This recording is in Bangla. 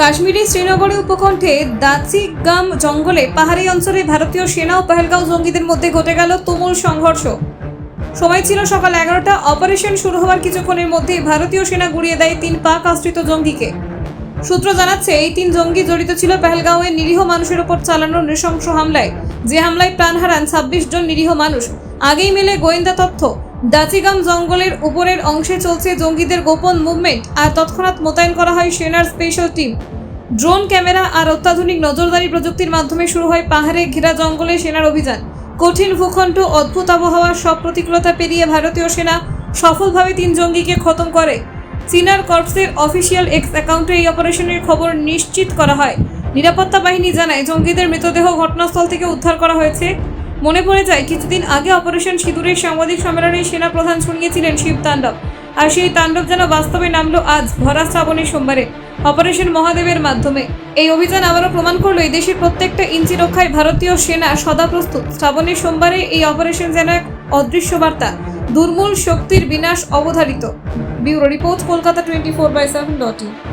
কাশ্মীরের শ্রীনগরে উপকণ্ঠে দাচিগাম জঙ্গলে পাহাড়ি অঞ্চলে ভারতীয় সেনা ও পেহেলগাঁও জঙ্গিদের মধ্যে ঘটে গেল তুমুল সংঘর্ষ। সময় ছিল সকাল 11টা। অপারেশন শুরু হওয়ার কিছুক্ষণের মধ্যেই ভারতীয় সেনা গুড়িয়ে দেয় 3 পাক আশ্রিত জঙ্গিকে। সূত্র জানাচ্ছে, এই 3 জঙ্গি জড়িত ছিল পেহেলগাঁওয়ে নিরীহ মানুষের ওপর চালানো নৃশংস হামলায়, যে হামলায় প্রাণ হারান 26 জন নিরীহ মানুষ। আগেই মেলে গোয়েন্দা তথ্য, দাচিগাম জঙ্গলের উপরের অংশে চলছে জঙ্গিদের গোপন মুভমেন্ট, আর তৎক্ষণাৎ মোতায়েন করা হয় সেনার স্পেশাল টিম। ড্রোন ক্যামেরা আর অত্যাধুনিক নজরদারি প্রযুক্তির মাধ্যমে শুরু হয় পাহাড়ে ঘেরা জঙ্গলে সেনার অভিযান। কঠিন ভূখণ্ড, অদ্ভুত আবহাওয়ার সব প্রতিকূলতা পেরিয়ে ভারতীয় সেনা সফলভাবে 3 জঙ্গিকে খতম করে। চিনার কর্পসের অফিসিয়াল এক্স অ্যাকাউন্টে এই অপারেশনের খবর নিশ্চিত করা হয়। নিরাপত্তা বাহিনী জানায়, জঙ্গিদের মৃতদেহ ঘটনাস্থল থেকে উদ্ধার করা হয়েছে। মনে পড়ে যায়, কিছুদিন আগে অপারেশন সিঁদুরের সাংবাদিক সম্মেলনে সেনা প্রধান শুনিয়েছিলেন শিব তাণ্ডব, আর সেই তাণ্ডব যেন বাস্তবে নামলো আজ ভরা শ্রাবণের সোমবারে অপারেশন মহাদেবের মাধ্যমে। এই অভিযান আবারও প্রমাণ করলো, এই দেশের প্রত্যেকটা ইঞ্চি রক্ষায় ভারতীয় সেনা সদা প্রস্তুত। শ্রাবণের সোমবারে এই অপারেশন যেন এক অদৃশ্য বার্তা, দুর্মূল শক্তির বিনাশ অবধারিত। Bureau report, Kolkata 24/7.in।